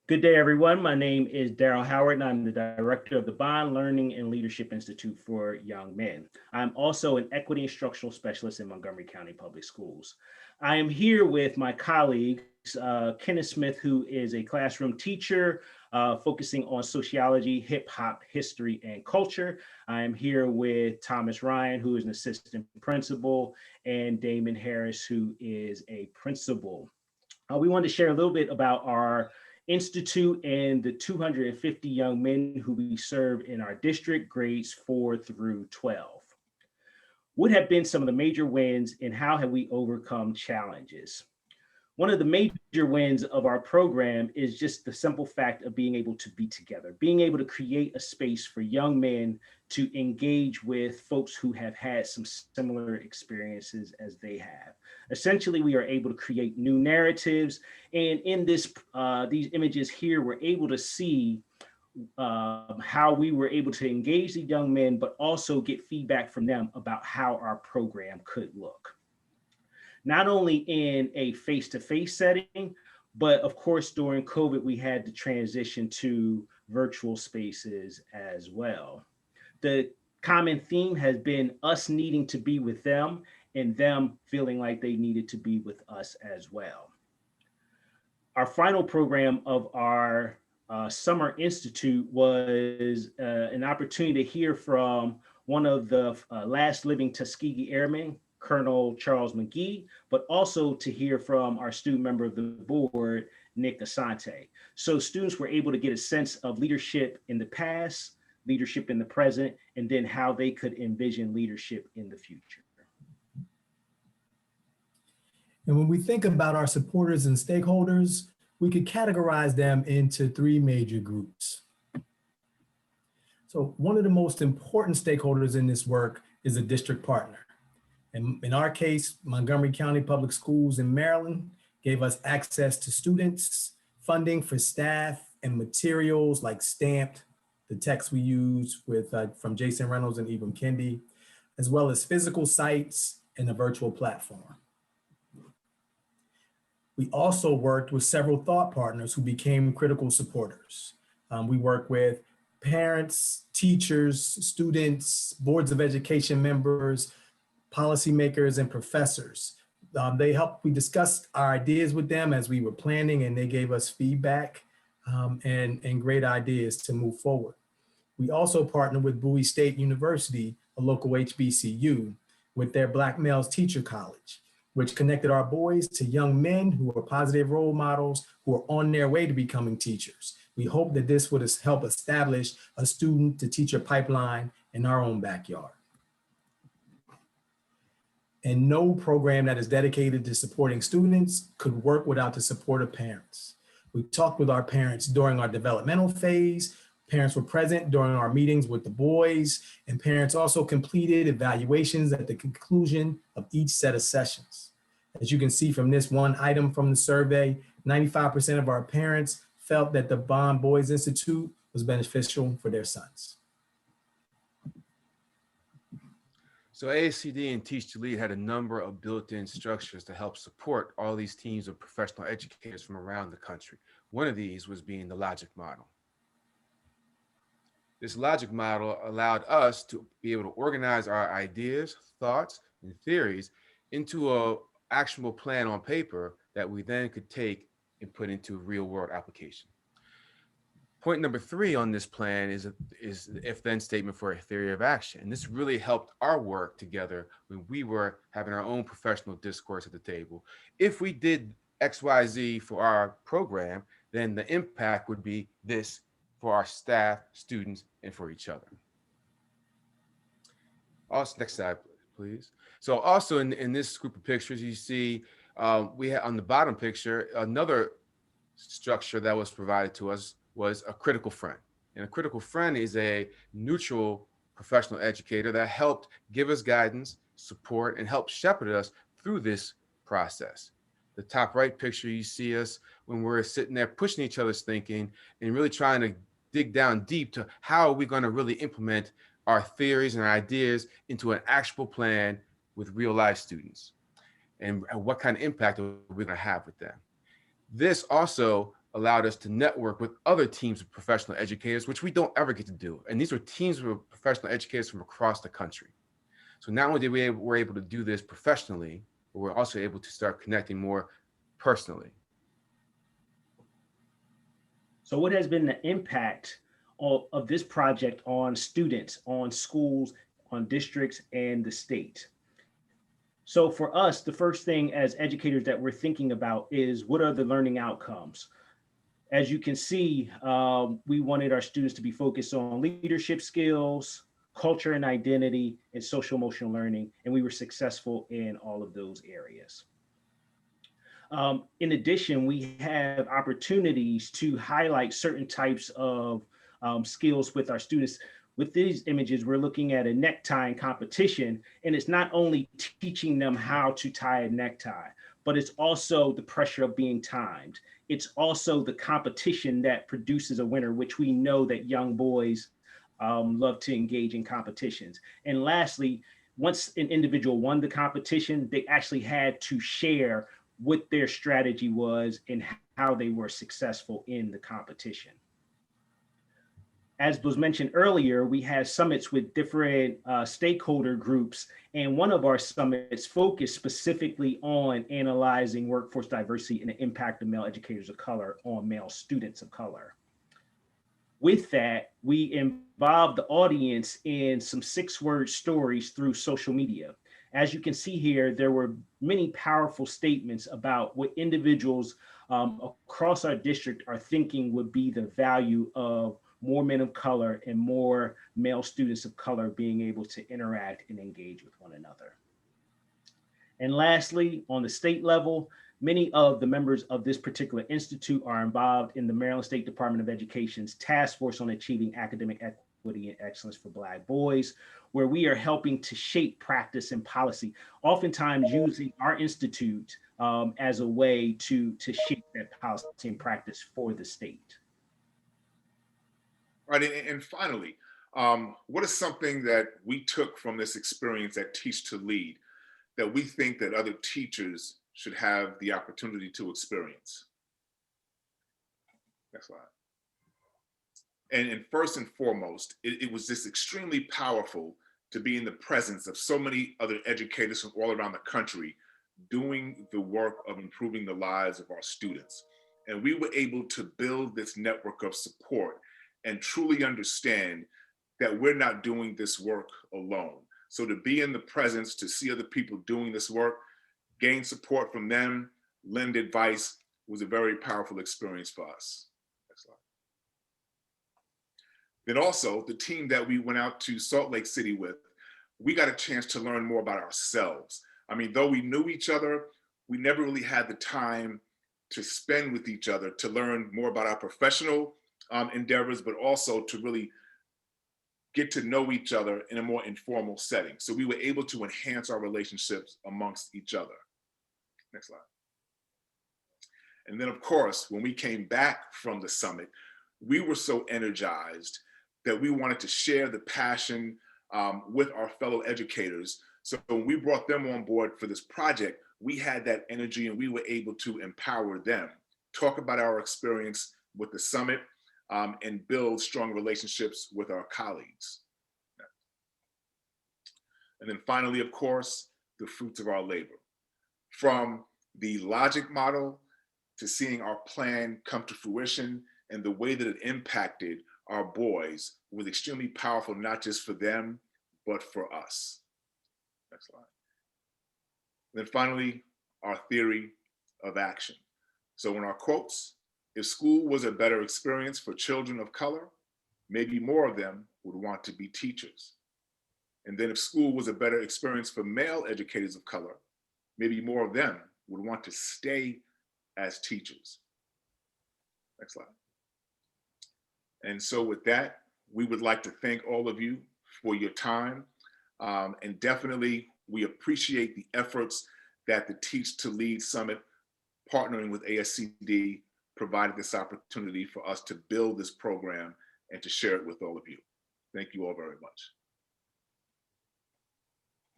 Good day, everyone. My name is Daryl Howard, and I'm the director of the Bond Learning and Leadership Institute for Young Men. I'm also an equity instructional specialist in Montgomery County Public Schools. I am here with my colleagues, Kenneth Smith, who is a classroom teacher focusing on sociology, hip hop, history, and culture. I am here with Thomas Ryan, who is an assistant principal, and Damon Harris, who is a principal. We wanted to share a little bit about our institute and the 250 young men who we serve in our district, grades 4 through 12. What have been some of the major wins and how have we overcome challenges? One of the major wins of our program is just the simple fact of being able to be together, being able to create a space for young men to engage with folks who have had some similar experiences as they have. Essentially, we are able to create new narratives. And in these images here, we're able to see how we were able to engage the young men, but also get feedback from them about how our program could look. Not only in a face-to-face setting, but of course, during COVID, we had to transition to virtual spaces as well. The common theme has been us needing to be with them and them feeling like they needed to be with us as well. Our final program of our Summer Institute was an opportunity to hear from one of the last living Tuskegee Airmen, Colonel Charles McGee, but also to hear from our student member of the board, Nick Asante. So students were able to get a sense of leadership in the past, leadership in the present, and then how they could envision leadership in the future. And when we think about our supporters and stakeholders, we could categorize them into three major groups. So one of the most important stakeholders in this work is a district partner. And in our case, Montgomery County Public Schools in Maryland gave us access to students, funding for staff, and materials like Stamped, the text we use from Jason Reynolds and Ibram Kendi, as well as physical sites and a virtual platform. We also worked with several thought partners who became critical supporters. We work with parents, teachers, students, boards of education members, policymakers, and professors. We discussed our ideas with them as we were planning, and they gave us feedback and great ideas to move forward. We also partnered with Bowie State University, a local HBCU, with their Black Males Teacher College, which connected our boys to young men who are positive role models who are on their way to becoming teachers. We hope that this would help establish a student to teacher pipeline in our own backyard. And no program that is dedicated to supporting students could work without the support of parents. We talked with our parents during our developmental phase. Parents were present during our meetings with the boys, and parents also completed evaluations at the conclusion of each set of sessions. As you can see from this one item from the survey, 95% of our parents felt that the Bond Boys Institute was beneficial for their sons. So ASCD and Teach to Lead had a number of built-in structures to help support all these teams of professional educators from around the country. One of these was being the logic model. This logic model allowed us to be able to organize our ideas, thoughts, and theories into an actionable plan on paper that we then could take and put into real-world application. Point number 3 on this plan is the if-then statement for a theory of action. And this really helped our work together when we were having our own professional discourse at the table. If we did XYZ for our program, then the impact would be this for our staff, students, and for each other. Also, next slide, please. So also in this group of pictures, you see we have on the bottom picture, another structure that was provided to us was a critical friend. And a critical friend is a neutral professional educator that helped give us guidance, support, and help shepherd us through this process. The top right picture, you see us when we're sitting there pushing each other's thinking and really trying to dig down deep to how are we going to really implement our theories and our ideas into an actual plan with real life students, and what kind of impact are we going to have with them. This also allowed us to network with other teams of professional educators, which we don't ever get to do. And these were teams of professional educators from across the country. So not only did we're able to do this professionally, but we're also able to start connecting more personally. So what has been the impact of this project on students, on schools, on districts, and the state? So for us, the first thing as educators that we're thinking about is what are the learning outcomes? As you can see, we wanted our students to be focused on leadership skills, culture and identity, and social emotional learning, and we were successful in all of those areas. In addition, we have opportunities to highlight certain types of skills with our students. With these images, we're looking at a necktie competition, and it's not only teaching them how to tie a necktie, but it's also the pressure of being timed. It's also the competition that produces a winner, which we know that young boys love to engage in competitions. And lastly, once an individual won the competition, they actually had to share what their strategy was and how they were successful in the competition. As was mentioned earlier, we had summits with different stakeholder groups, and one of our summits focused specifically on analyzing workforce diversity and the impact of male educators of color on male students of color. With that, we involved the audience in some 6-word stories through social media. As you can see here, there were many powerful statements about what individuals across our district are thinking would be the value of more men of color and more male students of color being able to interact and engage with one another. And lastly, on the state level, many of the members of this particular institute are involved in the Maryland State Department of Education's Task Force on Achieving Academic Equity and Excellence for Black Boys, where we are helping to shape practice and policy, oftentimes using our institute as a way to shape that policy and practice for the state. Right, and finally, what is something that we took from this experience at Teach to Lead that we think that other teachers should have the opportunity to experience? Next slide. And first and foremost, it was just extremely powerful to be in the presence of so many other educators from all around the country doing the work of improving the lives of our students. And we were able to build this network of support and truly understand that we're not doing this work alone. So to be in the presence, to see other people doing this work, gain support from them, lend advice, was a very powerful experience for us. Next slide. Then also, the team that we went out to Salt Lake City with, we got a chance to learn more about ourselves. I mean, though we knew each other, we never really had the time to spend with each other to learn more about our professional endeavors, but also to really get to know each other in a more informal setting. So we were able to enhance our relationships amongst each other. Next slide. And then of course, when we came back from the summit, we were so energized that we wanted to share the passion with our fellow educators. So when we brought them on board for this project, we had that energy and we were able to empower them, talk about our experience with the summit, and build strong relationships with our colleagues. And then finally, of course, the fruits of our labor. From the logic model to seeing our plan come to fruition and the way that it impacted our boys was extremely powerful, not just for them, but for us. Next slide. And then finally, our theory of action. So in our quotes, if school was a better experience for children of color, maybe more of them would want to be teachers. And then if school was a better experience for male educators of color, maybe more of them would want to stay as teachers. Next slide. And so with that, we would like to thank all of you for your time. And definitely, we appreciate the efforts that the Teach to Lead Summit, partnering with ASCD, provided this opportunity for us to build this program and to share it with all of you. Thank you all very much.